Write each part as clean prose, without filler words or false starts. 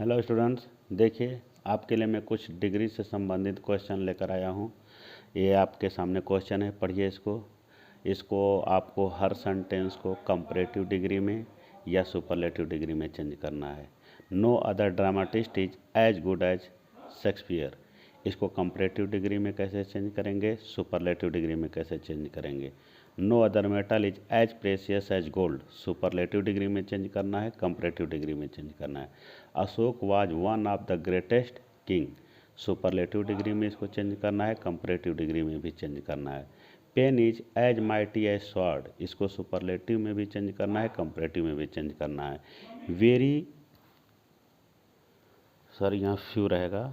Hello students, देखिए आपके लिए मैं कुछ डिग्री से संबंधित क्वेश्चन लेकर आया हूँ। ये आपके सामने क्वेश्चन है, पढ़िए इसको आपको हर सेंटेंस को कंपैरेटिव डिग्री में या सुपरलेटिव डिग्री में चेंज करना है। No other dramatist is as good as Shakespeare. इसको कंपैरेटिव डिग्री में कैसे चेंज करेंगे, सुपरलेटिव डिग्री में कैसे चेंज करेंगे। No other metal is as precious as gold, superlative degree में चेंज करना है, कंपैरेटिव डिग्री में चेंज करना है। Ashok was one of the greatest king, superlative degree में इसको चेंज करना है, कंपैरेटिव डिग्री में भी चेंज करना है। Pen is as mighty as sword, इसको सुपरलेटिव में भी चेंज करना है, कंपैरेटिव में भी चेंज करना है। वेरी यहाँ फ्यू रहेगा,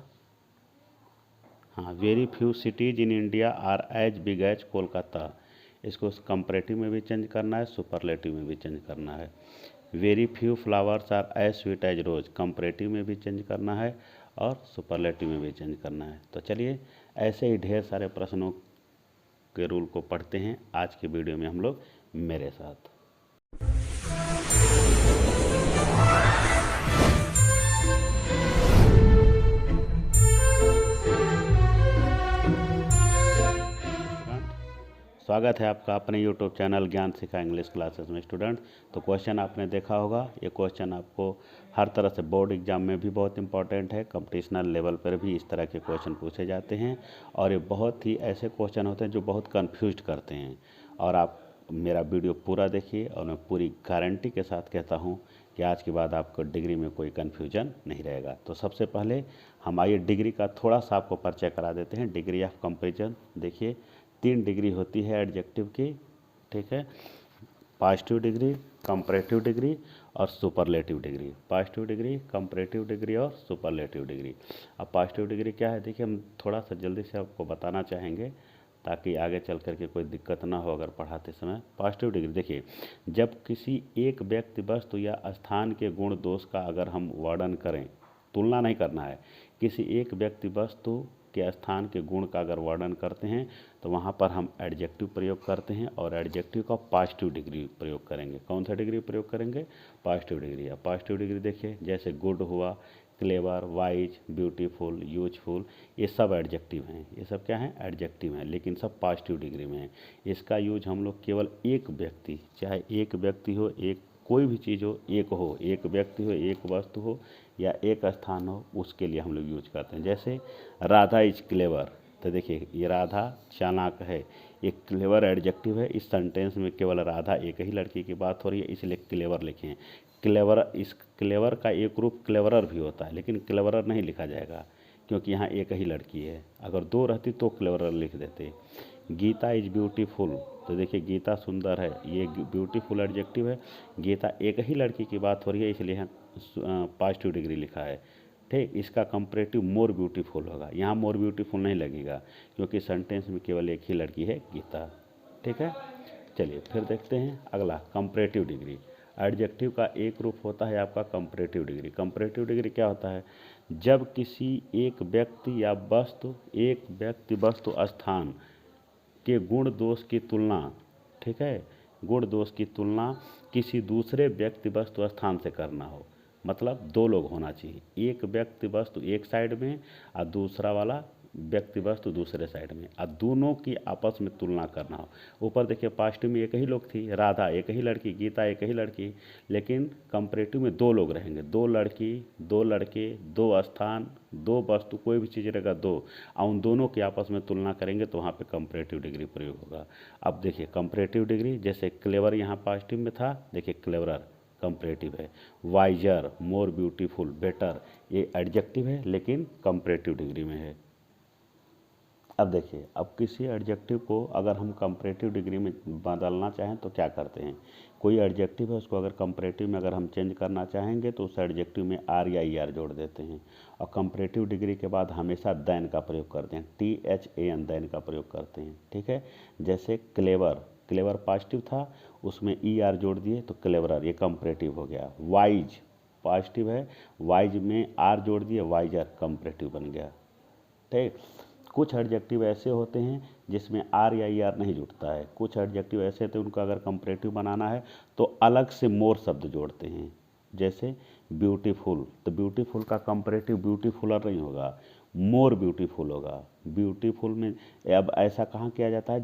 हाँ, very few cities in India are as big as Kolkata, इसको कंपैरेटिव में भी चेंज करना है, सुपरलेटिव में भी चेंज करना है। Very few flowers are as sweet as rose, comparative में भी चेंज करना है और सुपरलेटिव में भी चेंज करना है। तो चलिए ऐसे ही ढेर सारे प्रश्नों के रूल को पढ़ते हैं आज की वीडियो में हम लोग मेरे साथ। स्वागत है आपका अपने YouTube चैनल ज्ञान सिखा इंग्लिश क्लासेस में। स्टूडेंट, तो क्वेश्चन आपने देखा होगा, ये क्वेश्चन आपको हर तरह से बोर्ड एग्जाम में भी बहुत इंपॉर्टेंट है, कंपटीशनल लेवल पर भी इस तरह के क्वेश्चन पूछे जाते हैं और ये बहुत ही ऐसे क्वेश्चन होते हैं जो बहुत कन्फ्यूज करते हैं। और आप मेरा वीडियो पूरा देखिए और मैं पूरी गारंटी के साथ कहता हूँ कि आज के बाद आपको डिग्री में कोई कन्फ्यूजन नहीं रहेगा। तो सबसे पहले हम आइए डिग्री का थोड़ा सा आपको परिचय करा देते हैं। डिग्री ऑफ कंपैरिजन, देखिए 3 डिग्री होती है एडजेक्टिव की, ठीक है, पॉजिटिव डिग्री, कंपैरेटिव डिग्री और superlative degree. Positive degree, comparative degree और सुपरलेटिव डिग्री। अब पॉजिटिव डिग्री क्या है, देखिए हम थोड़ा सा जल्दी से आपको बताना चाहेंगे ताकि आगे चल करके कोई दिक्कत ना हो अगर पढ़ाते समय। पॉजिटिव डिग्री देखिए, जब किसी एक व्यक्ति, वस्तु या स्थान के गुण दोष का अगर हम वर्णन करें, तुलना नहीं करना है, किसी एक व्यक्ति वस्तु के स्थान के गुण का अगर वर्णन करते हैं तो वहाँ पर हम एडजेक्टिव प्रयोग करते हैं और एडजेक्टिव का पॉजिटिव डिग्री प्रयोग करेंगे। कौन सा डिग्री प्रयोग करेंगे, पॉजिटिव डिग्री। अब पॉजिटिव डिग्री देखिए, जैसे गुड हुआ, क्लेवर, वाइज, ब्यूटीफुल, यूजफुल, ये सब एडजेक्टिव हैं। ये सब क्या हैं, एडजेक्टिव हैं, लेकिन सब पॉजिटिव डिग्री में है। इसका यूज हम लोग केवल एक व्यक्ति, चाहे एक व्यक्ति हो, एक कोई भी चीज़ हो, एक व्यक्ति हो, एक वस्तु हो या एक स्थान हो, उसके लिए हम लोग यूज करते हैं। जैसे राधा इज क्लेवर, तो देखिए ये राधा चालाक है, ये क्लेवर एडजेक्टिव है। इस सेंटेंस में केवल राधा एक ही लड़की की बात हो रही है, इसलिए क्लेवर लिखे हैं। क्लेवर, इस क्लेवर का एक रूप क्लेवरर भी होता है, लेकिन क्लेवरर नहीं लिखा जाएगा क्योंकि यहाँ एक ही लड़की है। अगर 2 रहती तो क्लेवरर लिख देते। गीता इज ब्यूटीफुल, तो देखिए गीता सुंदर है, ये ब्यूटीफुल एडजेक्टिव है। गीता एक ही लड़की की बात हो रही है, इसलिए यहाँ पॉजिटिव डिग्री लिखा है, ठीक। इसका कंपैरेटिव मोर ब्यूटीफुल होगा, यहाँ मोर ब्यूटीफुल नहीं लगेगा क्योंकि सेंटेंस में केवल एक ही लड़की है, गीता, ठीक है। चलिए फिर देखते हैं अगला, कंपैरेटिव डिग्री। एडजेक्टिव का एक रूप होता है आपका कंपैरेटिव डिग्री। कंपैरेटिव डिग्री क्या होता है, जब किसी एक व्यक्ति या वस्तु, स्थान के गुण दोष की तुलना, ठीक है, गुण दोष की तुलना किसी दूसरे व्यक्ति, वस्तु, स्थान से करना हो। मतलब 2 लोग होना चाहिए, एक व्यक्ति वस्तु एक साइड में और दूसरा वाला व्यक्ति वस्तु दूसरे साइड में, और दोनों की आपस में तुलना करना हो। ऊपर देखिए पॉजिटिव में एक ही लोग थी, राधा एक ही लड़की, गीता एक ही लड़की, लेकिन कंपैरेटिव में 2 लोग रहेंगे, 2 लड़की, 2 लड़के, 2 स्थान, 2 वस्तु, कोई भी चीज़ रहेगा 2, और उन दोनों की आपस में तुलना करेंगे तो वहाँ पे कंपैरेटिव डिग्री प्रयोग होगा। अब देखिए कंपैरेटिव डिग्री, जैसे क्लेवर यहाँ पॉजिटिव में था, देखिए क्लेवरर कंपैरेटिव है। वाइजर, मोर ब्यूटीफुल, बेटर, ये एडजेक्टिव है लेकिन कंपैरेटिव डिग्री में है। अब देखिए, अब किसी एडजेक्टिव को अगर हम कंपैरेटिव डिग्री में बदलना चाहें तो क्या करते हैं, कोई एडजेक्टिव है उसको अगर कंपैरेटिव में अगर हम चेंज करना चाहेंगे तो उस एडजेक्टिव में आर या ई आर जोड़ देते हैं और कंपैरेटिव डिग्री के बाद हमेशा देन का प्रयोग करते हैं, THAN, देन का प्रयोग करते हैं, ठीक है। जैसे क्लेवर, क्लेवर पॉजिटिव था, उसमें ई आर जोड़ दिए तो क्लेवरर, ये कंपैरेटिव हो गया। वाइज पॉजिटिव है, वाइज में आर जोड़ दिए, वाइजर कंपैरेटिव बन गया, ठीक। कुछ एडजेक्टिव ऐसे होते हैं जिसमें आर या ई आर नहीं जुड़ता है, कुछ एडजेक्टिव ऐसे होते हैं उनका अगर कंपैरेटिव बनाना है तो अलग से मोर शब्द जोड़ते हैं। जैसे ब्यूटीफुल, तो ब्यूटीफुल का कंपैरेटिव ब्यूटीफुलर नहीं होगा, मोर ब्यूटीफुल होगा। ब्यूटीफुल में अब ऐसा कहाँ किया जाता है,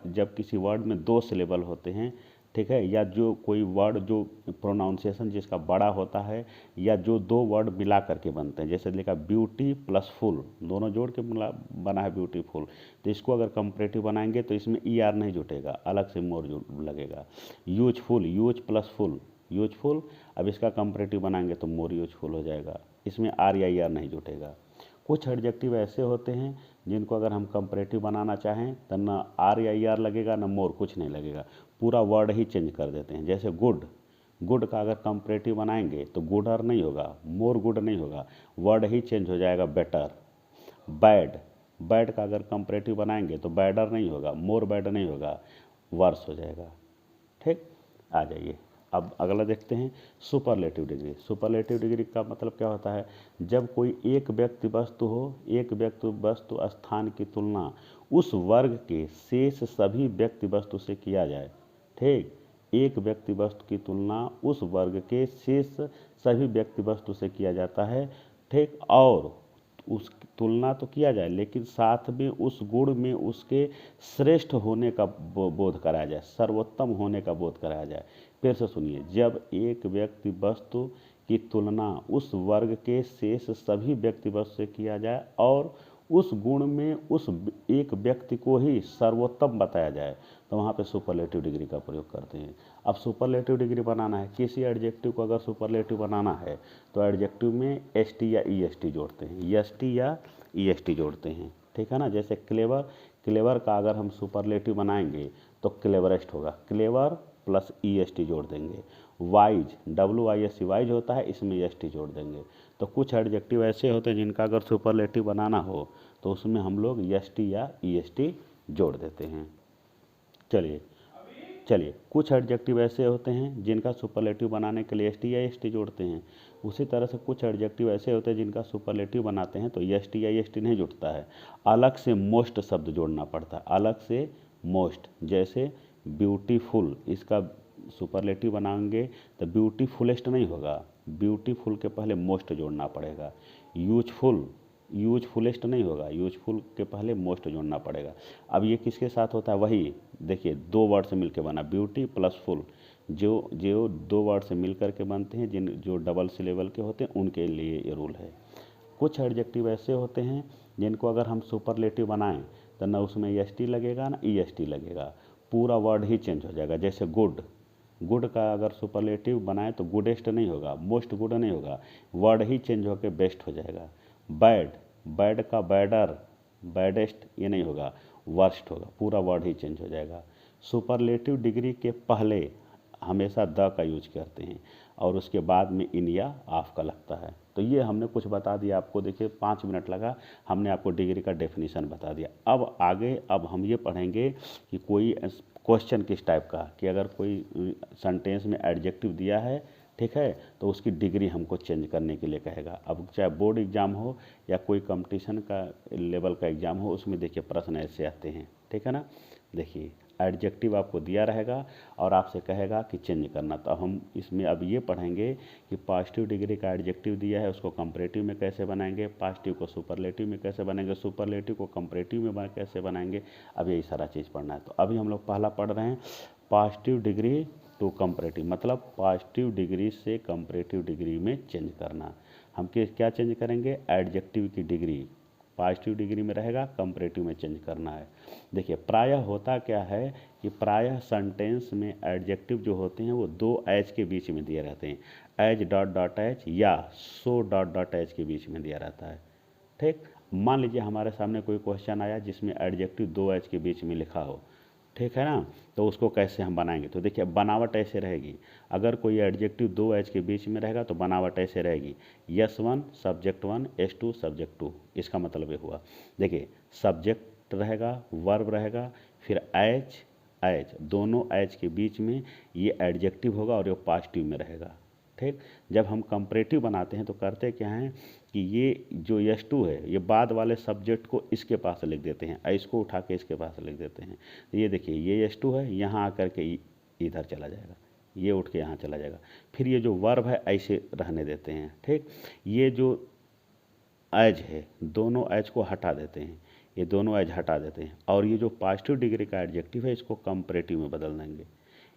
जब किसी वर्ड में दो सिलेबल होते हैं, ठीक है, या जो कोई वर्ड जो प्रोनाउंसिएशन जिसका बड़ा होता है, या जो दो वर्ड मिला करके बनते हैं, जैसे लिखा ब्यूटी प्लस फुल, दोनों जोड़ के बना है ब्यूटीफुल, तो इसको अगर कंपैरेटिव बनाएंगे तो इसमें ई आर नहीं जुटेगा, अलग से मोर लगेगा। Useful, use plus full, useful, अब इसका कंपैरेटिव बनाएंगे तो मोर यूजफुल हो जाएगा, इसमें आर या ई आर नहीं जुटेगा। कुछ एडजेक्टिव ऐसे होते हैं जिनको अगर हम कंपैरेटिव बनाना चाहें तो ना आर या ई आर लगेगा, ना मोर, कुछ नहीं लगेगा, पूरा वर्ड ही चेंज कर देते हैं। जैसे गुड, गुड का अगर कंपैरेटिव बनाएंगे तो गुडर नहीं होगा, मोर गुड नहीं होगा, वर्ड ही चेंज हो जाएगा, बेटर। बैड, बैड का अगर कंपैरेटिव बनाएंगे तो बैडर नहीं होगा, मोर बैड नहीं होगा, वर्स हो जाएगा। ठीक, आ जाइए अब अगला देखते हैं, सुपरलेटिव डिग्री। सुपरलेटिव डिग्री का मतलब क्या होता है, जब कोई एक व्यक्ति वस्तु हो, एक व्यक्ति वस्तु स्थान की तुलना उस वर्ग के शेष सभी व्यक्ति वस्तु से किया जाए। ठीक, एक व्यक्ति वस्तु की तुलना उस वर्ग के शेष सभी व्यक्ति वस्तु से किया जाता है। ठीक, और उस तुलना तो किया जाए लेकिन साथ में उस गुण में उसके श्रेष्ठ होने का बोध कराया जाए, सर्वोत्तम होने का बोध कराया जाए। फिर से सुनिए, जब एक व्यक्ति वस्तु की तुलना उस वर्ग के शेष सभी व्यक्ति वस्तु से किया जाए और उस गुण में उस एक व्यक्ति को ही सर्वोत्तम बताया जाए, तो वहाँ पे सुपरलेटिव डिग्री का प्रयोग करते हैं। अब सुपरलेटिव डिग्री बनाना है, किसी एडजेक्टिव को अगर सुपरलेटिव बनाना है तो एडजेक्टिव में एस टी या ई एस टी जोड़ते हैं, एस टी या ई एस टी जोड़ते हैं। ठीक है ना, जैसे क्लेवर, क्लेवर का अगर हम सुपरलेटिव बनाएंगे तो क्लेवरेस्ट होगा, clever plus E S T जोड़ देंगे। Wise, W I S C, wise होता है, इसमें एस टी जोड़ देंगे। तो कुछ एडजेक्टिव ऐसे होते हैं जिनका अगर सुपरलेटिव बनाना हो तो उसमें हम लोग एस टी या ई एस टी जोड़ देते हैं। चलिए चलिए, कुछ एडजेक्टिव ऐसे होते हैं जिनका सुपरलेटिव बनाने के लिए एस टी या एस टी जोड़ते हैं। उसी तरह से कुछ एडजेक्टिव ऐसे होते हैं जिनका सुपरलेटिव बनाते हैं तो एस टी या एस टी नहीं जुटता है, अलग से मोस्ट शब्द जोड़ना पड़ता है, अलग से मोस्ट। जैसे ब्यूटीफुल, इसका सुपरलेटिव बनाएंगे तो ब्यूटीफुलेस्ट नहीं होगा, ब्यूटीफुल के पहले मोस्ट जोड़ना पड़ेगा। यूजफुल, यूजफुलेस्ट नहीं होगा, यूजफुल के पहले मोस्ट जोड़ना पड़ेगा। अब ये किसके साथ होता है, वही देखिए दो वर्ड से मिलकर बना, ब्यूटी प्लस फुल, जो जो दो वर्ड से मिल कर के बनते हैं, जो डबल सिलेबल के होते हैं उनके लिए ये रूल है। कुछ एडजेक्टिव ऐसे होते हैं जिनको अगर हम सुपरलेटिव बनाएं तो ना उसमें एस टी लगेगा ना ई एस टी लगेगा, पूरा वर्ड ही चेंज हो जाएगा। जैसे गुड, गुड का अगर सुपरलेटिव बनाए तो गुडेस्ट नहीं होगा, मोस्ट गुड नहीं होगा, वर्ड ही चेंज होकर बेस्ट हो जाएगा। बैड, बैड का बैडर, बैडेस्ट ये नहीं होगा, वर्स्ट होगा, पूरा वर्ड ही चेंज हो जाएगा। सुपरलेटिव डिग्री के पहले हमेशा द का यूज करते हैं और उसके बाद में इन या ऑफ का लगता है। तो ये हमने कुछ बता दिया आपको, देखिए 5 मिनट लगा, हमने आपको डिग्री का डेफिनेशन बता दिया। अब आगे अब हम ये पढ़ेंगे कि कोई क्वेश्चन किस टाइप का, कि अगर कोई सेंटेंस में एडजेक्टिव दिया है, ठीक है, तो उसकी डिग्री हमको चेंज करने के लिए कहेगा। अब चाहे बोर्ड एग्ज़ाम हो या कोई कंपटीशन का लेवल का एग्ज़ाम हो, उसमें देखिए प्रश्न ऐसे आते हैं। ठीक है ना, देखिए एडजेक्टिव आपको दिया रहेगा और आपसे कहेगा कि चेंज करना। तो हम इसमें अब ये पढ़ेंगे कि पॉजिटिव डिग्री का एडजेक्टिव दिया है उसको कंपैरेटिव में कैसे बनाएंगे, पॉजिटिव को सुपरलेटिव में कैसे बनाएंगे, सुपरलेटिव को कंपैरेटिव में कैसे बनाएंगे, अब यही सारा चीज़ पढ़ना है। तो अभी हम लोग पहला पढ़ रहे हैं पॉजिटिव डिग्री टू कंपैरेटिव, मतलब पॉजिटिव डिग्री से कंपैरेटिव डिग्री में चेंज करना। हम क्या चेंज करेंगे, एडजेक्टिव की डिग्री पॉजिटिव डिग्री में रहेगा, कंपैरेटिव में चेंज करना है। देखिए प्रायः होता क्या है कि प्रायः सेंटेंस में एडजेक्टिव जो होते हैं वो दो एच के बीच में दिए रहते हैं, एच डॉट डॉट एच या सो डॉट डॉट एच के बीच में दिया रहता है। ठीक, मान लीजिए हमारे सामने कोई क्वेश्चन आया जिसमें एडजेक्टिव दो एच के बीच में लिखा हो, ठीक है ना, तो उसको कैसे हम बनाएंगे। तो देखिए बनावट ऐसे रहेगी, अगर कोई एडजेक्टिव दो एच के बीच में रहेगा तो बनावट ऐसे रहेगी, S1 सब्जेक्ट 1 S2 सब्जेक्ट 2। इसका मतलब ये हुआ, देखिए सब्जेक्ट रहेगा, वर्ब रहेगा, फिर एच दोनों एच के बीच में ये एडजेक्टिव होगा और ये पॉजिटिव में रहेगा। ठीक, जब हम कंपैरेटिव बनाते हैं तो करते क्या हैं कि ये जो S2 है ये बाद वाले सब्जेक्ट को इसके पास लिख देते हैं, इसको उठा के इसके पास लिख देते हैं। ये देखिए ये S2 है, यहाँ आकर के इधर चला जाएगा, ये उठ के यहाँ चला जाएगा। फिर ये जो वर्ब है ऐसे रहने देते हैं, ठीक। ये जो एज है, दोनों एज को हटा देते हैं, ये दोनों एज हटा देते हैं, और ये जो पॉजिटिव डिग्री का एडजेक्टिव है इसको कंपैरेटिव में बदल देंगे।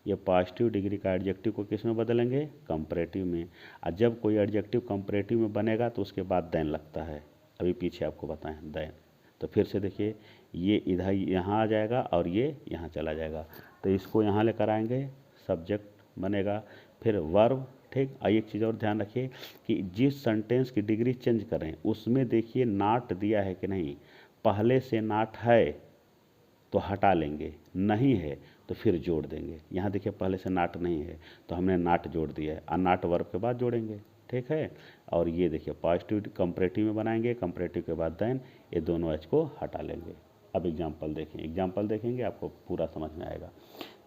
ये पॉजिटिव डिग्री का एडजेक्टिव को किस में बदलेंगे? कंपैरेटिव में। और जब कोई एडजेक्टिव कंपैरेटिव में बनेगा तो उसके बाद देन लगता है, अभी पीछे आपको बताएं देन। तो फिर से देखिए, ये इधर यहाँ आ जाएगा और ये यहाँ चला जाएगा, तो इसको यहाँ लेकर आएंगे, सब्जेक्ट बनेगा, फिर वर्ब, ठीक। और एक चीज़ और ध्यान रखिए कि जिस सेंटेंस की डिग्री चेंज करें उसमें देखिए नॉट दिया है कि नहीं। पहले से नॉट है तो हटा लेंगे, नहीं है तो फिर जोड़ देंगे। यहाँ देखिए पहले से नॉट नहीं है तो हमने नॉट जोड़ दिया है, और नॉट वर्ब के बाद जोड़ेंगे, ठीक है। और ये देखिए पॉजिटिव कंपैरेटिव में बनाएंगे, कंपैरेटिव के बाद देन, ये दोनों एच को हटा लेंगे। अब एग्जाम्पल देखें, एग्जाम्पल देखेंगे आपको पूरा समझ में आएगा।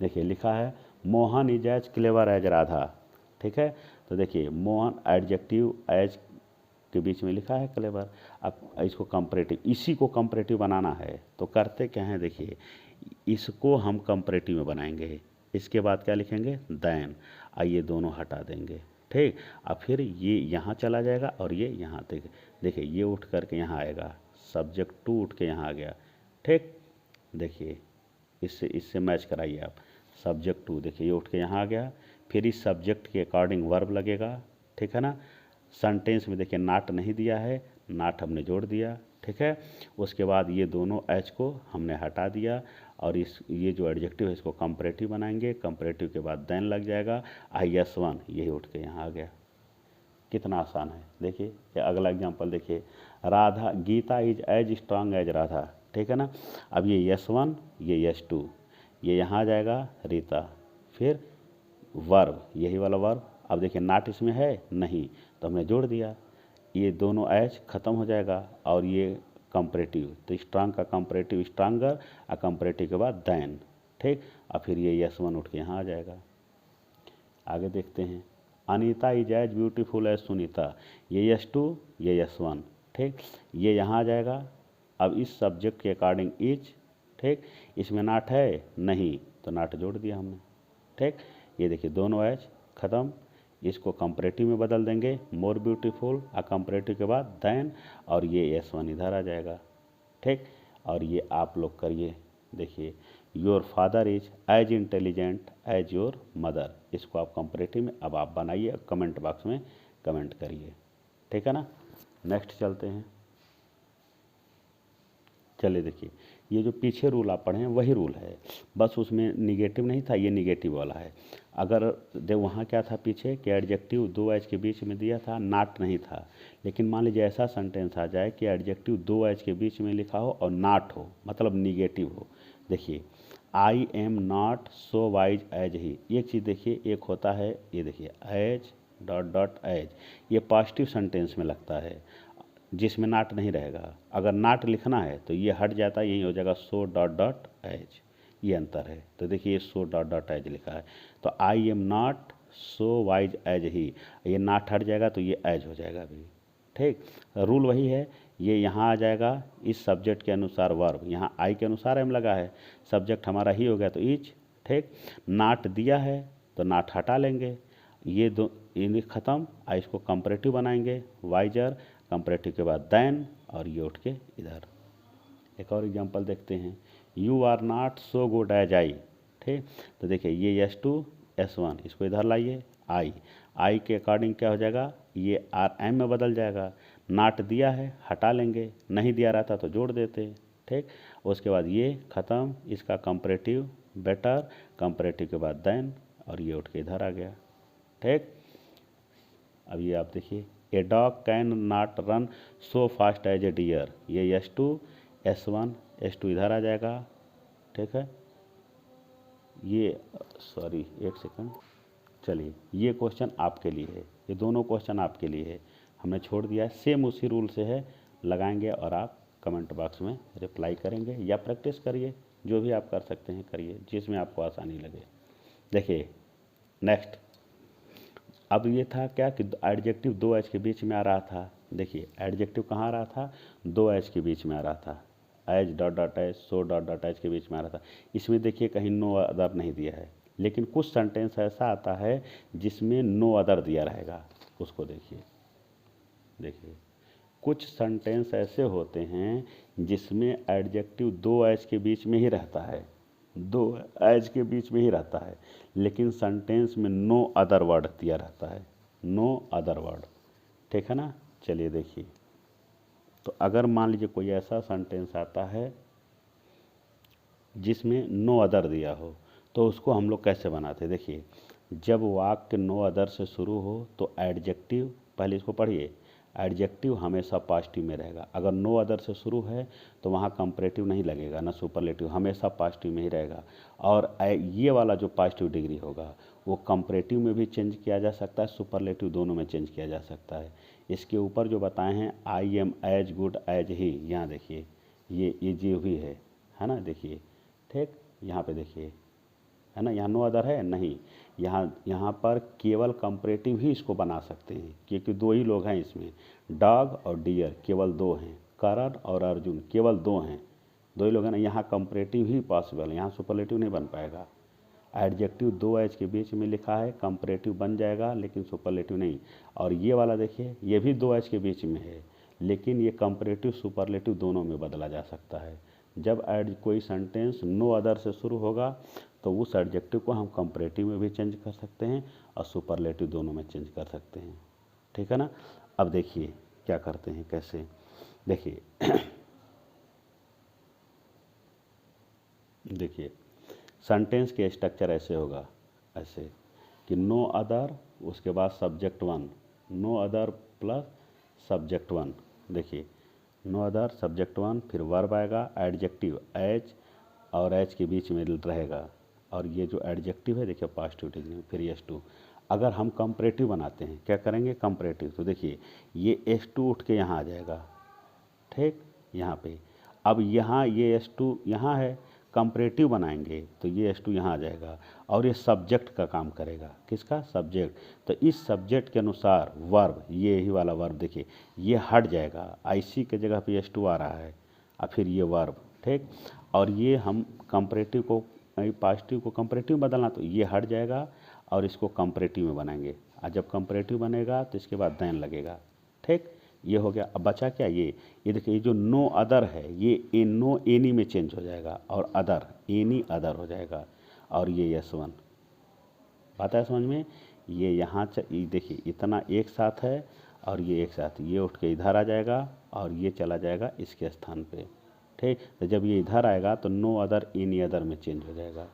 देखिए लिखा है Mohan is as clever as Radha, ठीक है। तो देखिए मोहन एडजेक्टिव एज के बीच में लिखा है क्लेवर। अब इसको कंपैरेटिव, इसी को कंपैरेटिव बनाना है तो करते क्या है, देखिए इसको हम कंपैरेटिव में बनाएंगे, इसके बाद क्या लिखेंगे? देन। आइए दोनों हटा देंगे, ठीक। अब फिर ये यहाँ चला जाएगा और ये यहाँ तक, देखिए ये उठ करके यहाँ आएगा, सब्जेक्ट टू उठ के यहाँ आ गया, ठीक। देखिए इससे मैच कराइए आप, सब्जेक्ट टू देखिए ये उठ के यहाँ आ गया, फिर इस सब्जेक्ट के अकॉर्डिंग वर्ब लगेगा, ठीक है ना। सेंटेंस में देखिए नॉट नहीं दिया है, नॉट हमने जोड़ दिया, ठीक है। उसके बाद ये दोनों एच को हमने हटा दिया, और ये जो एडजेक्टिव है इसको कंपैरेटिव बनाएंगे, कंपैरेटिव के बाद देन लग जाएगा, IS1 यही उठ के यहाँ आ गया। कितना आसान है, देखिए। अगला एग्जांपल देखिए, Radha Gita is as strong as Radha, ठीक है ना। अब ये S1 ये S2, ये यहाँ आ जाएगा रीता, फिर वर्ब, यही वाला वर्ब। अब देखिए नॉट इसमें है नहीं तो हमने जोड़ दिया, ये दोनों एच खत्म हो जाएगा, और ये कंपैरेटिव, तो स्ट्रांग का कंपैरेटिव स्ट्रांगर, और कंपैरेटिव के बाद देन, ठीक। और फिर ये S1 उठ के यहाँ आ जाएगा। आगे देखते हैं, Anita is as beautiful as Sunita, ये S2 ये S1, ठीक। ये यहाँ आ जाएगा। अब इस सब्जेक्ट के अकॉर्डिंग इज, ठीक। इसमें नॉट है नहीं तो नॉट जोड़ दिया हमने, ठीक। ये देखिए दोनों एच ख़त्म, इसको कंपैरेटिव में बदल देंगे, मोर ब्यूटीफुल, और कंपैरेटिव के बाद देन, और ये S1 इधर आ जाएगा, ठीक। और ये आप लोग करिए, देखिए your father is as intelligent as your mother, इसको आप कंपैरेटिव में अब आप बनाइए, कमेंट बॉक्स में कमेंट करिए, ठीक है ना। नेक्स्ट चलते हैं, चलिए देखिए ये जो पीछे रूल आप पढ़े हैं वही रूल है, बस उसमें निगेटिव नहीं था, ये निगेटिव वाला है। अगर देख वहाँ क्या था पीछे कि एडजेक्टिव दो एच के बीच में दिया था, नॉट नहीं था, लेकिन मान लीजिए ऐसा सेंटेंस आ जाए कि एडजेक्टिव दो एच के बीच में लिखा हो और नॉट हो, मतलब निगेटिव हो। देखिए I am not so wise as he, एक चीज़ देखिए, एक होता है ये देखिए एज डॉट डॉट एज, ये पॉजिटिव सेंटेंस में लगता है जिसमें नॉट नहीं रहेगा। अगर नॉट लिखना है तो ये हट जाता है, यही हो जाएगा सो डॉट डॉट एज, ये अंतर है। तो देखिए ये सो डॉट डॉट एज लिखा है, तो I am not so wise as he, ये नॉट हट जाएगा तो ये एज हो जाएगा अभी, ठीक। रूल वही है, ये यहाँ आ जाएगा इस सब्जेक्ट के अनुसार वर्ब, यहाँ आई के अनुसार एम लगा है, सब्जेक्ट हमारा ही हो गया तो इज, ठीक। नॉट दिया है तो नॉट हटा लेंगे, ये दो इन ख़त्म, इसको कंपैरेटिव बनाएंगे, वाइजर, कंपैरेटिव के बाद देन, और ये उठ के इधर। एक और एग्जांपल देखते हैं, you are not so good as I, ठीक। तो देखिए ये S2 S1, इसको इधर लाइए, आई के अकॉर्डिंग क्या हो जाएगा, ये RM में बदल जाएगा। नॉट दिया है हटा लेंगे, नहीं दिया रहता तो जोड़ देते, ठीक। उसके बाद ये ख़त्म, इसका कंपैरेटिव बेटर, कंपैरेटिव के बाद देन, और ये उठ के इधर आ गया, ठीक। अब ये आप देखिए, a dog can not run so fast as a deer, ये S2 S1, S2 इधर आ जाएगा, ठीक है। ये सॉरी एक सेकंड, चलिए ये क्वेश्चन आपके लिए है, ये दोनों क्वेश्चन आपके लिए है, हमने छोड़ दिया है, सेम उसी रूल से है, लगाएंगे और आप कमेंट बॉक्स में रिप्लाई करेंगे या प्रैक्टिस करिए, जो भी आप कर सकते हैं करिए, जिसमें आपको आसानी लगे। देखिए नेक्स्ट, अब ये था क्या कि एडजेक्टिव दो एच के बीच में आ रहा था, देखिए एडजेक्टिव कहाँ आ रहा था, दो एच के बीच में आ रहा था, H dot dot H, so dot dot H के बीच में आ रहा था। इसमें देखिए कहीं नो अदर नहीं दिया है, लेकिन कुछ सेंटेंस ऐसा आता है जिसमें नो अदर दिया रहेगा, उसको देखिए। देखिए कुछ सेंटेंस ऐसे होते हैं जिसमें एडजेक्टिव दो एज के बीच में ही रहता है, दो एज के बीच में ही रहता है, लेकिन सेंटेंस में नो अदर वर्ड दिया रहता है, नो अदर वर्ड। ठीक है ना। चलिए देखिए, तो अगर मान लीजिए कोई ऐसा सेंटेंस आता है जिसमें नो अदर दिया हो, तो उसको हम लोग कैसे बनाते हैं। देखिए जब वाक्य नो अदर से शुरू हो तो एडजेक्टिव, पहले इसको पढ़िए, एडजेक्टिव हमेशा पॉजिटिव में रहेगा। अगर नो अदर से शुरू है तो वहाँ कंपैरेटिव नहीं लगेगा, ना सुपरलेटिव, हमेशा पॉजिटिव में ही रहेगा। और ये वाला जो पॉजिटिव डिग्री होगा वो कंपैरेटिव में भी चेंज किया जा सकता है, सुपरलेटिव दोनों में चेंज किया जा सकता है। इसके ऊपर जो बताए हैं I am as good as he, यहाँ देखिए ये जो भी है ना, देखिए ठीक, यहाँ पे देखिए है ना, यहाँ नो अदर है नहीं, यहाँ पर केवल कंपैरेटिव ही इसको बना सकते हैं, क्योंकि दो ही लोग हैं इसमें, डॉग और डियर केवल दो हैं, करण और अर्जुन केवल दो हैं, दो ही लोग हैं ना, यहाँ कंपैरेटिव ही पॉसिबल है, यहाँ सुपरलेटिव नहीं बन पाएगा। एडजेक्टिव दो एज के बीच में लिखा है, कंपैरेटिव बन जाएगा लेकिन सुपरलेटिव नहीं। और ये वाला देखिए ये भी दो एज के बीच में है, लेकिन ये कंपैरेटिव सुपरलेटिव दोनों में बदला जा सकता है। जब कोई सेंटेंस नो अदर से शुरू होगा तो उस एडजेक्टिव को हम कंपैरेटिव में भी चेंज कर सकते हैं और सुपरलेटिव दोनों में चेंज कर सकते हैं। ठीक है ना। अब देखिए क्या करते हैं, कैसे, देखिए देखिए सेंटेंस के स्ट्रक्चर ऐसे होगा, ऐसे कि नो अदर, उसके बाद subject one, no other plus subject one. देखिए नो अदर सब्जेक्ट वन, फिर वर्ब आएगा, एडजेक्टिव एज और एज के बीच में रहेगा, और ये जो एडजेक्टिव है देखिए पॉजिटिव डिग्री में, फिर एस टू। अगर हम कंपैरेटिव बनाते हैं, क्या करेंगे कंपैरेटिव, तो देखिए ये एस टू उठ के यहाँ आ जाएगा, ठीक, यहाँ पे। अब यहाँ ये एस टू यहाँ है, कंपैरेटिव बनाएंगे तो ये एस टू यहाँ आ जाएगा, और ये सब्जेक्ट का काम करेगा, किसका, सब्जेक्ट। तो इस सब्जेक्ट के अनुसार वर्ब, ये ही वाला वर्ब देखिए ये हट जाएगा, आईसी के जगह पे एस टू आ रहा है, और फिर ये वर्ब, ठीक। और ये हम कंपैरेटिव को, पॉजिटिव को कंपैरेटिव बदलना, तो ये हट जाएगा और इसको कंपैरेटिव में बनाएंगे, और जब कंपैरेटिव बनेगा तो इसके बाद देन लगेगा, ठीक। ये हो गया। अब बचा क्या, ये देखिए जो नो अदर है ये नो एनी में चेंज हो जाएगा, और अदर एनी अदर हो जाएगा, और ये यस वन। बात है समझ में। ये यहाँ देखिए इतना एक साथ है और ये एक साथ, ये उठ के इधर आ जाएगा और ये चला जाएगा इसके स्थान पे, ठीक। तो जब ये इधर आएगा तो नो अदर एनी अदर में चेंज हो जाएगा,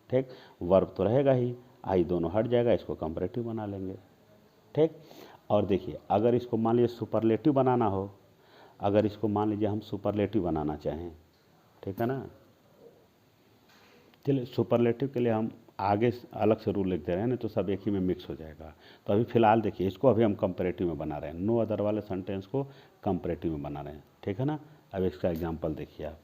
ठीक। वर्ब तो रहेगा ही, आई दोनों हट जाएगा, इसको कंपैरेटिव बना लेंगे, ठीक। और देखिए अगर इसको मान लीजिए सुपरलेटिव बनाना हो, अगर इसको मान लीजिए हम सुपरलेटिव बनाना चाहें, ठीक है ना, चलिए सुपरलेटिव के लिए हम आगे अलग से रूल लिख दे रहे हैं ना, तो सब एक ही में मिक्स हो जाएगा। तो अभी फ़िलहाल देखिए इसको अभी हम कंपैरेटिव में बना रहे हैं, नो अदर वाले सेंटेंस को कंपैरेटिव में बना रहे हैं, ठीक है ना। अब इसका एग्जांपल देखिए आप,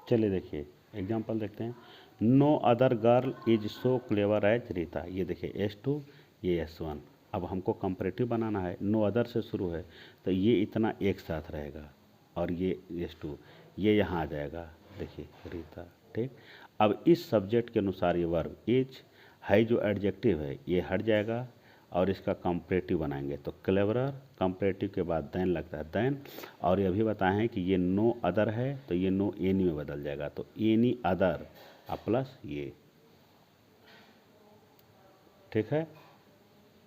चलिए देखिए एग्जांपल देखते हैं। No other girl is so clever as Rita, ये देखिए एस टू, ये एस वन। अब हमको कंपैरेटिव बनाना है, नो अदर से शुरू है तो ये इतना एक साथ रहेगा, और ये एस टू, ये यहाँ आ जाएगा, देखिए रीता, ठीक। अब इस सब्जेक्ट के अनुसार ये वर्ब इज है, जो एडजेक्टिव है ये हट जाएगा और इसका कंपैरेटिव बनाएंगे, तो क्लेवरर, कंपैरेटिव के बाद देन लगता है देन। और ये भी बताए हैं कि ये नो अदर है तो ये नो एनी में बदल जाएगा, तो एनी अदर प्लस ये, ठीक है,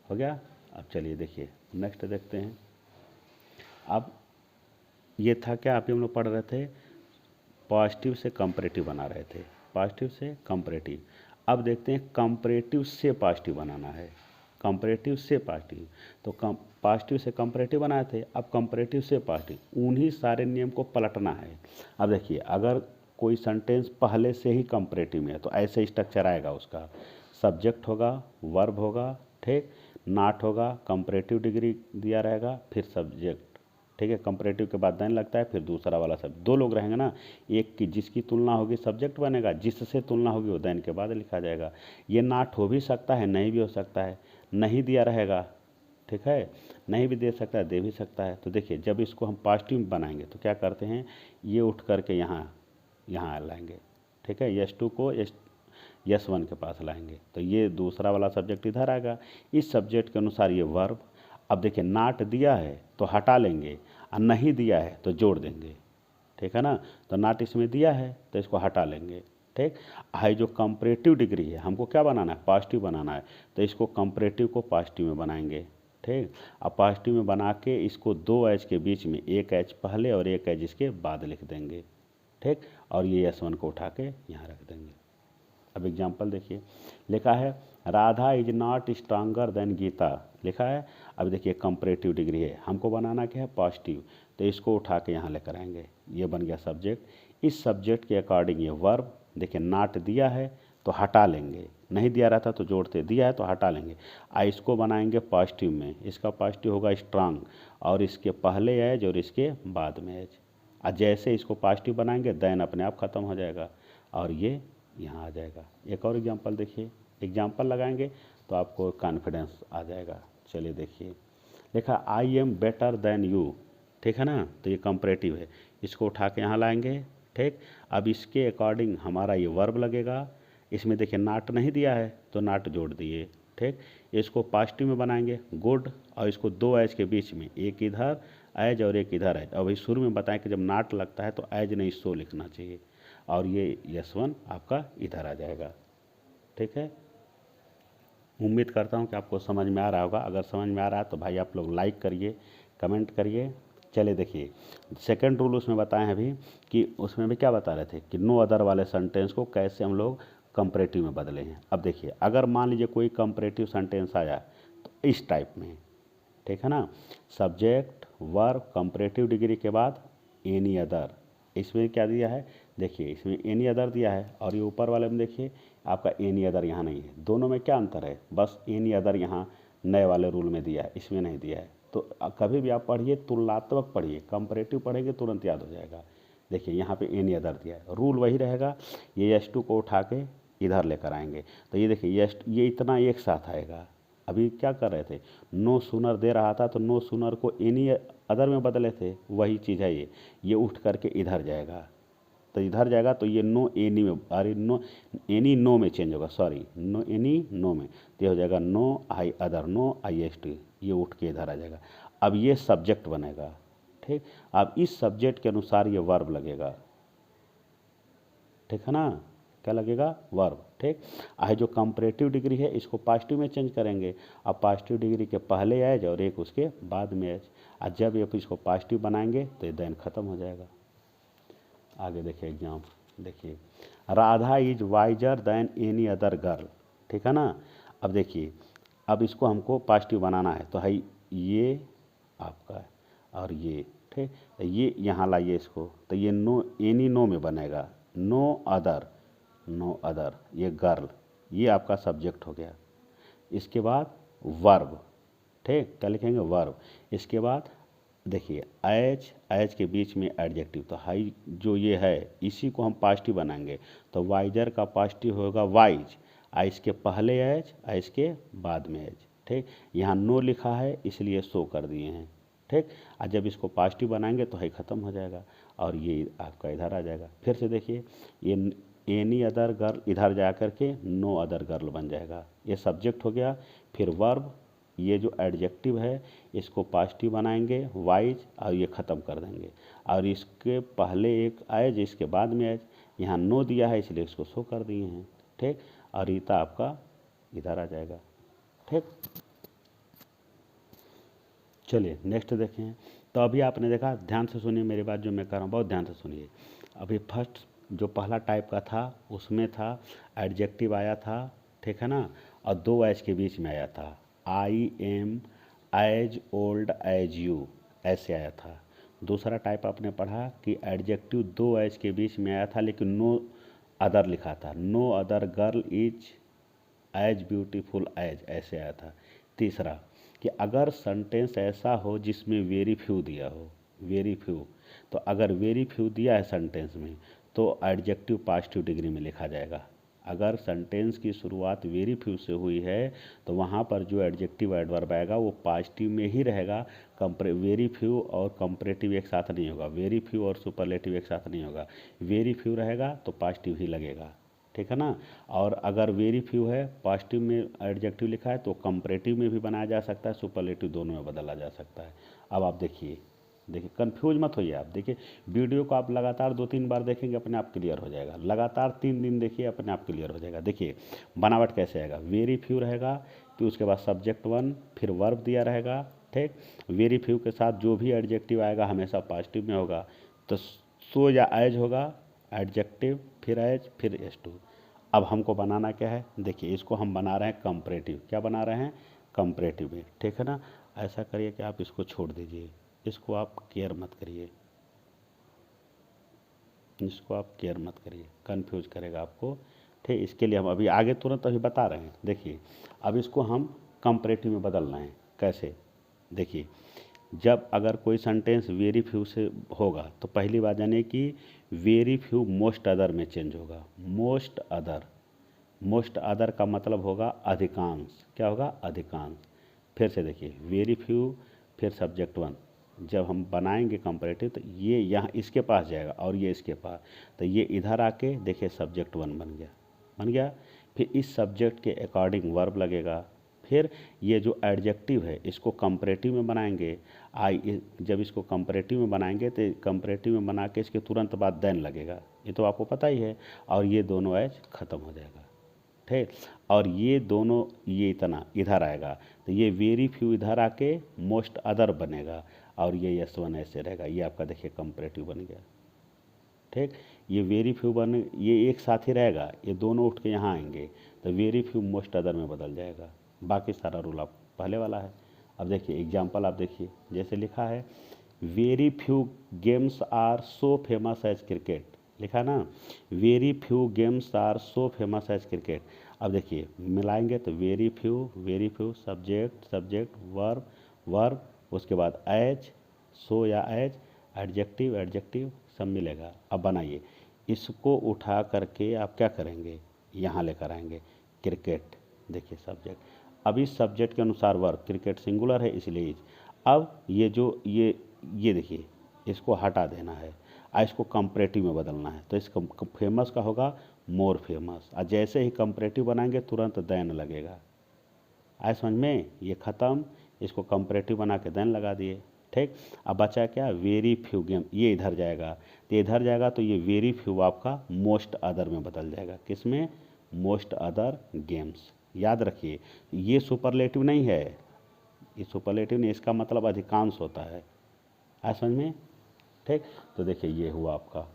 हो गया। अब चलिए देखिए नेक्स्ट देखते हैं। अब ये था क्या, आप हम लोग पढ़ रहे थे, पॉजिटिव से कंपैरेटिव बना रहे थे, पॉजिटिव से कंपैरेटिव। अब देखते हैं कंपैरेटिव से पॉजिटिव बनाना है, कंपैरेटिव से पॉजिटिव। तो पॉजिटिव से कंपैरेटिव बनाए थे, अब कंपैरेटिव से पॉजिटिव, उन्हीं सारे नियम को पलटना है। अब देखिए अगर कोई सेंटेंस पहले से ही कंपैरेटिव में है तो ऐसे स्ट्रक्चर आएगा, उसका सब्जेक्ट होगा, वर्ब होगा, ठीक, नाट होगा, कंपैरेटिव डिग्री दिया रहेगा, फिर सब्जेक्ट, ठीक है, कंपैरेटिव के बाद देन लगता है, फिर दूसरा वाला सब, दो लोग रहेंगे ना, एक की जिसकी तुलना होगी सब्जेक्ट बनेगा, जिससे तुलना होगी वो देन के बाद लिखा जाएगा। ये नाट हो भी सकता है, नहीं भी हो सकता है, नहीं दिया रहेगा, ठीक है, नहीं भी दे सकता है, दे भी सकता है। तो देखिए जब इसको हम पॉजिटिव में बनाएंगे तो क्या करते हैं, ये उठ करके यहाँ यहाँ लाएंगे, ठीक है, एस टू को S1 के पास लाएंगे, तो ये दूसरा वाला सब्जेक्ट इधर आएगा। इस सब्जेक्ट के अनुसार ये वर्ब। अब देखिए नाट दिया है तो हटा लेंगे, और नहीं दिया है तो जोड़ देंगे, ठीक है ना। तो नाट इसमें दिया है तो इसको हटा लेंगे, ठीक। हाई जो कंपैरेटिव डिग्री है हमको क्या बनाना है, पॉजिटिव बनाना है, तो इसको कंपैरेटिव को पॉजिटिव में बनाएंगे, ठीक। अब पॉजिटिव में बना के इसको दो एच के बीच में एक एच पहले और एक एच इसके बाद लिख देंगे, ठीक। और ये S1 को उठा के यहाँ रख देंगे। अब एग्जाम्पल देखिए, लिखा है Radha is not stronger than Gita, लिखा है। अब देखिए कंपैरेटिव डिग्री है, हमको बनाना क्या है, पॉजिटिव, तो इसको उठा के यहाँ लेकर आएंगे, ये बन गया सब्जेक्ट। इस सब्जेक्ट के अकॉर्डिंग ये वर्ब, देखिए नाट दिया है तो हटा लेंगे, नहीं दिया रहता तो जोड़ते, दिया है तो हटा लेंगे। इसको बनाएंगे पॉजिटिव में, इसका पॉजिटिव होगा स्ट्रांग, और इसके पहले एज और इसके बाद में एज। जैसे इसको पॉजिटिव बनाएंगे देन अपने आप ख़त्म हो जाएगा और ये यहाँ आ जाएगा। एक और एग्जांपल देखिए, एग्जांपल लगाएंगे तो आपको कॉन्फिडेंस आ जाएगा। चलिए देखिए, लिखा I am better than you, ठीक है ना, तो ये कंपैरेटिव है, इसको उठा के यहाँ लाएंगे, ठीक। अब इसके अकॉर्डिंग हमारा ये वर्ब लगेगा। इसमें देखिए नाट नहीं दिया है तो नाट जोड़ दिए, ठीक। इसको पॉजिटिव में बनाएंगे गुड, और इसको दो एज के बीच में एक इधर एज और एक इधर एज। अभी शुरू में बताएं कि जब नाट लगता है तो एज नहीं सो लिखना चाहिए, और ये S1 आपका इधर आ जाएगा, ठीक है। उम्मीद करता हूँ कि आपको समझ में आ रहा होगा। अगर समझ में आ रहा है तो भाई आप लोग लाइक करिए, कमेंट करिए। चलिए देखिए, सेकंड रूल उसमें बताए हैं अभी, कि उसमें भी क्या बता रहे थे कि नो अदर वाले सेंटेंस को कैसे हम लोग कंपैरेटिव में बदले हैं। अब देखिए, अगर मान लीजिए कोई कंपैरेटिव सेंटेंस आया तो इस टाइप में, ठीक है ना, सब्जेक्ट वर्ब कंपैरेटिव डिग्री के बाद एनी अदर। इसमें क्या दिया है, देखिए इसमें एनी अदर दिया है, और ये ऊपर वाले में देखिए आपका एनी अदर यहाँ नहीं है। दोनों में क्या अंतर है, बस एनी अदर यहाँ नए वाले रूल में दिया है, इसमें नहीं दिया है। तो कभी भी आप पढ़िए तुलनात्मक पढ़िए, कंपैरेटिव पढ़ेंगे तुरंत याद हो जाएगा। देखिए यहाँ पे एनी अदर दिया है, रूल वही रहेगा। ये S2 को उठा के इधर लेकर आएंगे, तो ये देखिए ये इतना एक साथ आएगा। अभी क्या कर रहे थे, नो सूनर दे रहा था तो नो सूनर को एनी अदर में बदले थे, वही चीज़ है ये उठ करके इधर जाएगा, तो इधर जाएगा तो ये नो एनी में, अरे नो एनी नो में चेंज होगा, सॉरी नो एनी नो में, तो ये हो जाएगा नो आई अदर, नो IST, ये उठ के इधर आ जाएगा। अब ये सब्जेक्ट बनेगा, ठीक। अब इस सब्जेक्ट के अनुसार ये वर्ब लगेगा, ठीक है ना, क्या लगेगा, वर्ब, ठीक। जो कंपैरेटिव डिग्री है इसको पॉजिटिव में चेंज करेंगे। अब पॉजिटिव डिग्री के पहले एज और एक उसके बाद में एज, और जब ये इसको पॉजिटिव बनाएंगे तो ये देन खत्म हो जाएगा। आगे देखिए एग्जाम, देखिए Radha is visor then any other girl, ठीक है ना। अब देखिए, अब इसको हमको पॉजिटिव बनाना है, तो है ये आपका है और ये, ठीक। तो ये यहाँ लाइए इसको, तो ये नो एनी नो में बनेगा, नो अदर, नो अदर, ये गर्ल, ये आपका सब्जेक्ट हो गया। इसके बाद वर्ब, ठीक, क्या लिखेंगे, वर्ब। इसके बाद देखिए एज के बीच में एडजेक्टिव, तो हाई जो ये है इसी को हम पॉजिटिव बनाएंगे, तो वाइजर का पॉजिटिव होगा वाइज, इसके पहले एज इसके बाद में एज, ठीक। यहाँ नो लिखा है इसलिए सो कर दिए हैं, ठीक। और जब इसको पॉजिटिव बनाएंगे तो है ख़त्म हो जाएगा, और ये आपका इधर आ जाएगा। फिर से देखिए, ये एनी अदर गर्ल इधर जा कर के नो अदर गर्ल बन जाएगा, ये सब्जेक्ट हो गया। फिर वर्ब, ये जो एडजेक्टिव है इसको पॉजिटिव बनाएंगे वाइज, और ये ख़त्म कर देंगे, और इसके पहले एक एज इसके बाद में एज। यहाँ नो दिया है इसलिए इसको सो कर दिए हैं, ठीक। और रीता आपका इधर आ जाएगा, ठीक। चलिए नेक्स्ट देखें। तो अभी आपने देखा, ध्यान से सुनिए मेरी बात जो मैं कर रहा हूँ, बहुत ध्यान से सुनिए। अभी फर्स्ट जो पहला टाइप का था उसमें था एडजेक्टिव आया था, ठीक है ना, और दो एज के बीच में आया था, I am as old as you, ऐसे आया था। दूसरा टाइप आपने पढ़ा कि एडजेक्टिव दो एज के बीच में आया था लेकिन नो अदर लिखा था, no other girl is as beautiful as, ऐसे आया था। तीसरा कि अगर सेंटेंस ऐसा हो जिसमें वेरी फ्यू दिया हो, वेरी फ्यू, तो अगर वेरी फ्यू दिया है सेंटेंस में तो एडजेक्टिव पॉजिटिव डिग्री में लिखा जाएगा। अगर सेंटेंस की शुरुआत वेरी फ्यू से हुई है तो वहाँ पर जो एडजेक्टिव एडवर्ब आएगा वो पॉजिटिव में ही रहेगा। वेरी फ्यू और कंपैरेटिव एक साथ नहीं होगा, वेरी फ्यू और सुपरलेटिव एक साथ नहीं होगा, वेरी फ्यू रहेगा तो पॉजिटिव ही लगेगा, ठीक है ना। और अगर वेरी फ्यू है, पॉजिटिव में एडजेक्टिव लिखा है तो कंपैरेटिव में भी बनाया जा सकता है, सुपरलेटिव दोनों में बदला जा सकता है। अब आप देखिए कंफ्यूज मत होइए आप। देखिए वीडियो को आप लगातार 2-3 बार देखेंगे, अपने आप क्लियर हो जाएगा। लगातार 3 दिन देखिए, अपने आप क्लियर हो जाएगा। देखिए बनावट कैसे आएगा, वेरी फ्यू रहेगा, फिर उसके बाद सब्जेक्ट 1, फिर वर्ब दिया रहेगा, ठीक। वेरी फ्यू के साथ जो भी एडजेक्टिव आएगा हमेशा पॉजिटिव में होगा, तो सो या एज होगा एडजेक्टिव, फिर एज, फिर एस टू। अब हमको बनाना क्या है, देखिए इसको हम बना रहे हैं कंपैरेटिव। क्या बना रहे हैं, कंपैरेटिव में, ठीक है ना। ऐसा करिए कि आप इसको छोड़ दीजिए, इसको आप केयर मत करिए, इसको आप केयर मत करिए, कंफ्यूज करेगा आपको, ठीक। इसके लिए हम अभी आगे तुरंत अभी बता रहे हैं। देखिए अब इसको हम कंपैरेटिव में बदलना है। कैसे, देखिए जब अगर कोई सेंटेंस वेरी फ्यू से होगा तो पहली बात जानिए कि वेरी फ्यू मोस्ट अदर में चेंज होगा। मोस्ट अदर, मोस्ट अदर का मतलब होगा अधिकांश। क्या होगा, अधिकांश। फिर से देखिए वेरी फ्यू, फिर सब्जेक्ट 1, जब हम बनाएंगे कंपैरेटिव तो ये यहाँ इसके पास जाएगा और ये इसके पास, तो ये इधर आके देखिए सब्जेक्ट 1 बन गया, बन गया। फिर इस सब्जेक्ट के अकॉर्डिंग वर्ब लगेगा। फिर ये जो एडजेक्टिव है इसको कंपैरेटिव में बनाएंगे। जब इसको कंपैरेटिव में बनाएंगे तो कंपैरेटिव में बना के इसके तुरंत बाद देन लगेगा, ये तो आपको पता ही है। और ये दोनों एज ख़त्म हो जाएगा, ठीक। और ये दोनों, ये इतना इधर आएगा तो ये वेरी फ्यू इधर आके मोस्ट अदर बनेगा, और ये यस वन ऐसे रहेगा। ये आपका देखिए कंपैरेटिव बन गया, ठीक। ये वेरी फ्यू बन, ये एक साथ ही रहेगा, ये दोनों उठ के यहाँ आएंगे तो वेरी फ्यू मोस्ट अदर में बदल जाएगा। बाकी सारा रूल आप पहले वाला है। अब देखिए एग्जाम्पल आप देखिए, जैसे लिखा है very few games are so famous as cricket, लिखा ना, very few games are so famous as cricket. अब देखिए मिलाएंगे तो very few subject subject verb verb, उसके बाद एज, सो या एज, एडजेक्टिव एडजेक्टिव, सब मिलेगा। अब बनाइए, इसको उठा करके आप क्या करेंगे, यहाँ लेकर आएंगे क्रिकेट, देखिए सब्जेक्ट। अब इस सब्जेक्ट के अनुसार वर्ब, क्रिकेट सिंगुलर है इसलिए इज। अब ये जो ये देखिए इसको हटा देना है और इसको कंपैरेटिव में बदलना है, तो इस फेमस का होगा मोर फेमस। और जैसे ही कंपैरेटिव बनाएंगे तुरंत देन लगेगा। आए समझ में, ये ख़त्म, इसको कंपैरेटिव बना के देन लगा दिए, ठीक। अब बचा क्या, वेरी फ्यू गेम, ये इधर जाएगा तो इधर जाएगा तो ये वेरी फ्यू आपका मोस्ट अदर में बदल जाएगा। किस में, मोस्ट अदर गेम्स। याद रखिए ये सुपरलेटिव नहीं है, ये सुपरलेटिव नहीं, इसका मतलब अधिकांश होता है। आए समझ में, ठीक। तो देखिए ये हुआ आपका।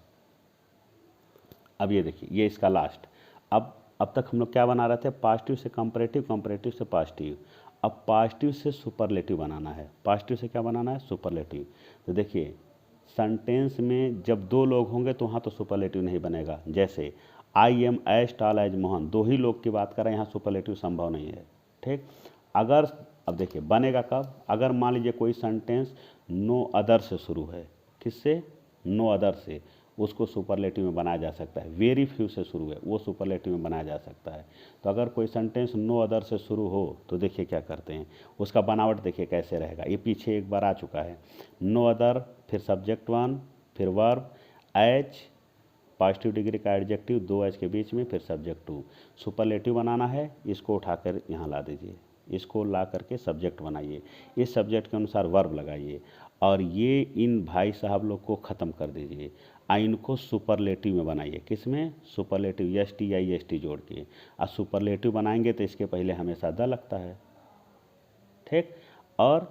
अब ये देखिए ये इसका लास्ट। अब तक हम लोग क्या बना रहे थे, पॉजिटिव से कंपैरेटिव, कंपैरेटिव से पॉजिटिव। अब पॉजिटिव से सुपरलेटिव बनाना है। पॉजिटिव से क्या बनाना है, सुपरलेटिव। तो देखिए सेंटेंस में जब 2 लोग होंगे तो वहाँ तो सुपरलेटिव नहीं बनेगा। जैसे I am as tall as Mohan, 2 ही लोग की बात करें, यहाँ सुपरलेटिव संभव नहीं है, ठीक। अगर, अब देखिए बनेगा कब, अगर मान लीजिए कोई सेंटेंस नो अदर से शुरू है, किससे, नो अदर से, उसको सुपरलेटिव में बनाया जा सकता है। वेरी फ्यू से शुरू है, वो सुपरलेटिव में बनाया जा सकता है। तो अगर कोई सेंटेंस नो अदर से शुरू हो तो देखिए क्या करते हैं, उसका बनावट देखिए कैसे रहेगा। ये पीछे एक बार आ चुका है, नो अदर, फिर सब्जेक्ट 1, फिर वर्ब, एज, पॉजिटिव डिग्री का एडजेक्टिव 2 एज के बीच में, फिर सब्जेक्ट 2। सुपरलेटिव बनाना है, इसको उठाकर यहाँ ला दीजिए, इसको ला करके सब्जेक्ट बनाइए, इस सब्जेक्ट के अनुसार वर्ब लगाइए, और ये इन भाई साहब लोग को ख़त्म कर दीजिए। इनको सुपरलेटिव में बनाइए, किस में, सुपरलेटिव, एस टी या ई एस टी जोड़ के। और सुपरलेटिव बनाएंगे तो इसके पहले हमेशा द लगता है, ठीक। और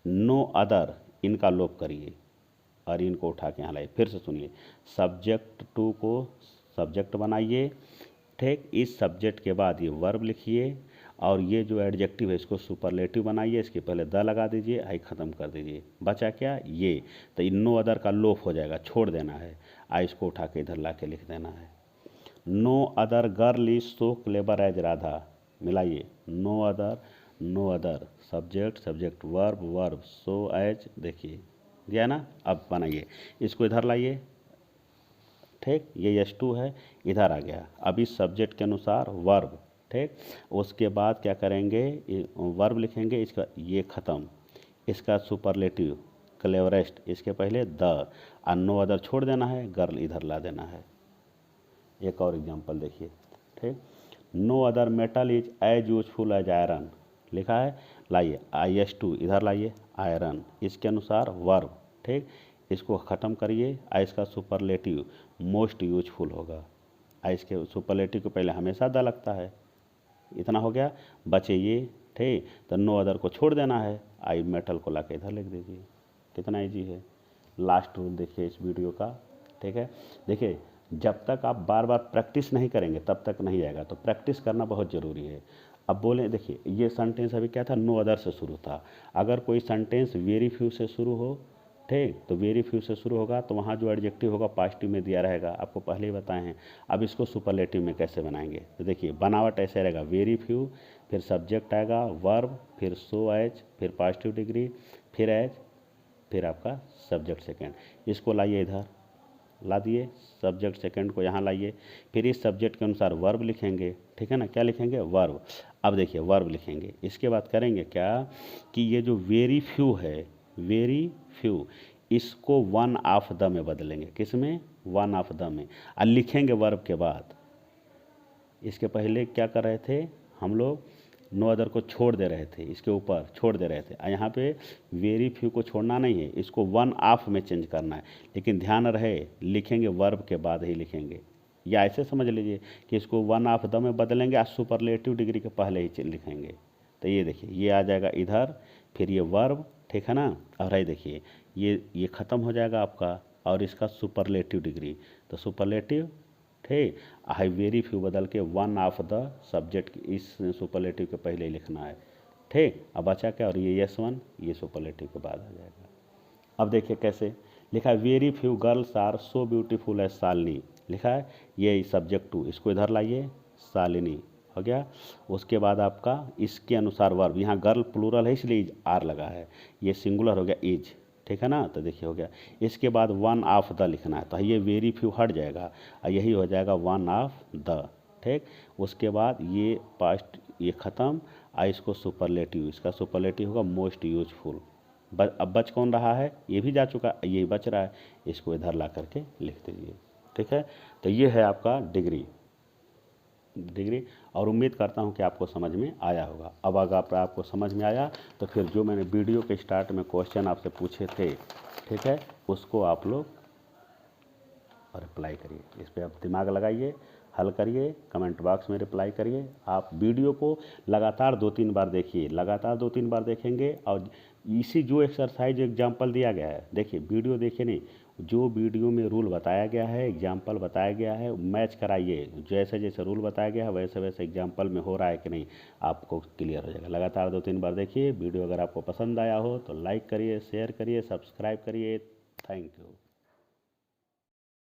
नो अदर, इनका लोप करिए और इनको उठा के यहाँ लाइए। फिर से सुनिए, सब्जेक्ट 2 को सब्जेक्ट बनाइए, ठीक। इस सब्जेक्ट के बाद ये वर्ब लिखिए, और ये जो एडजेक्टिव है इसको सुपरलेटिव बनाइए, इसके पहले द लगा दीजिए, आई ख़त्म कर दीजिए। बचा क्या, ये, तो इन नो अदर का लोप हो जाएगा, छोड़ देना है, आई इसको उठा के इधर ला के लिख देना है। No other girl is so clever as Radha, मिलाइए, no other subject subject verb verb, so as, देखिए दिया ना। अब बनाइए, इसको इधर लाइए, ठीक। ये S2 है, इधर आ गया। अब इस सब्जेक्ट के अनुसार वर्ब, ठीक। उसके बाद क्या करेंगे, वर्ब लिखेंगे, इसका ये ख़त्म, इसका सुपरलेटिव क्लेवरेस्ट, इसके पहले द, और नो अदर छोड़ देना है, गर्ल इधर ला देना है। एक और एग्जांपल देखिए, ठीक। No other metal is as useful as iron लिखा है, लाइए IS2 इधर लाइए, आयरन इसके अनुसार वर्ब, ठीक। इसको ख़त्म करिए, इसका सुपरलेटिव मोस्ट यूजफुल होगा। इसके सुपरलेटिव को पहले हमेशा द लगता है। इतना हो गया, बचे ये, ठीक। तो नो अदर को छोड़ देना है, आई मेटल को ला के इधर लिख दीजिए। कितना ईजी है। लास्ट रूल देखिए इस वीडियो का, ठीक है। देखिए जब तक आप बार बार प्रैक्टिस नहीं करेंगे तब तक नहीं आएगा, तो प्रैक्टिस करना बहुत ज़रूरी है। अब बोले, देखिए ये सेंटेंस अभी क्या था, नो अदर से शुरू था। अगर कोई सेंटेंस वेरी फ्यू से शुरू हो, ठीक, तो वेरी फ्यू से शुरू होगा तो वहाँ जो एडजेक्टिव होगा पास्टिव में दिया रहेगा, आपको पहले ही बताए हैं। अब इसको सुपरलेटिव में कैसे बनाएंगे, तो देखिए बनावट ऐसे रहेगा, वेरी फ्यू, फिर सब्जेक्ट आएगा, वर्ब, फिर सो एज, फिर पास्टिव डिग्री, फिर एज, फिर आपका सब्जेक्ट सेकेंड। इसको लाइए इधर, ला दिए, सब्जेक्ट सेकंड को यहाँ लाइए, फिर इस सब्जेक्ट के अनुसार वर्ब लिखेंगे, ठीक है ना। क्या लिखेंगे, वर्ब। अब देखिए वर्ब लिखेंगे, इसके बाद करेंगे क्या कि ये जो वेरी फ्यू है, वेरी फ्यू, इसको वन ऑफ द में बदलेंगे। किस में, वन ऑफ द में। और लिखेंगे वर्ब के बाद। इसके पहले क्या कर रहे थे हम लोग, नो अदर को छोड़ दे रहे थे, इसके ऊपर छोड़ दे रहे थे। यहाँ पे वेरी फ्यू को छोड़ना नहीं है, इसको वन ऑफ में चेंज करना है। लेकिन ध्यान रहे लिखेंगे वर्ब के बाद ही लिखेंगे, या ऐसे समझ लीजिए कि इसको वन ऑफ द में बदलेंगे और सुपरलेटिव डिग्री के पहले ही लिखेंगे। तो ये देखिए ये आ जाएगा इधर, फिर ये वर्ब, ठीक है ना। और है देखिए ये ख़त्म हो जाएगा आपका, और इसका सुपरलेटिव डिग्री, तो सुपरलेटिव, ठीक। आई वेरी फ्यू बदल के वन ऑफ द सब्जेक्ट इस सुपरलेटिव के पहले ही लिखना है, ठीक। अब बचा क्या, और ये S1 ये सुपरलेटिव के बाद आ जाएगा। अब देखिए कैसे लिखा है, very few girls are so beautiful as Shalini लिखा है, ये सब्जेक्ट 2, इसको इधर लाइए, शालिनी हो गया। उसके बाद आपका इसके अनुसार वर्ब, यहाँ गर्ल प्लूरल है इसलिए आर लगा है, ये सिंगुलर हो गया इज, ठीक है ना। तो देखिए हो गया। इसके बाद वन ऑफ द लिखना है, तो ये वेरी फ्यू हट जाएगा और यही हो जाएगा वन ऑफ द, ठीक। उसके बाद ये पास्ट ये ख़त्म, और इसको सुपरलेटिव, इसका सुपरलेटिव होगा मोस्ट यूजफुल। अब बच कौन रहा है, ये भी जा चुका, ये बच रहा है, इसको इधर ला करके लिख दीजिए, ठीक है। तो ये है आपका डिग्री, और उम्मीद करता हूँ कि आपको समझ में आया होगा। अब अगर आपको समझ में आया तो फिर जो मैंने वीडियो के स्टार्ट में क्वेश्चन आपसे पूछे थे, ठीक है, उसको आप लोग रिप्लाई करिए। इस पर आप दिमाग लगाइए, हल करिए, कमेंट बॉक्स में रिप्लाई करिए। आप वीडियो को लगातार 2-3 बार देखिए, लगातार 2-3 बार देखेंगे, और इसी जो एक्सरसाइज एग्जाम्पल दिया गया है, देखिए वीडियो देखिए नहीं, जो वीडियो में रूल बताया गया है, एग्जाम्पल बताया गया है, मैच कराइए। जैसे जैसे रूल बताया गया है वैसे वैसे एग्जाम्पल में हो रहा है कि नहीं, आपको क्लियर हो जाएगा। लगातार 2-3 बार देखिए। वीडियो अगर आपको पसंद आया हो तो लाइक करिए, शेयर करिए, सब्सक्राइब करिए। Thank you.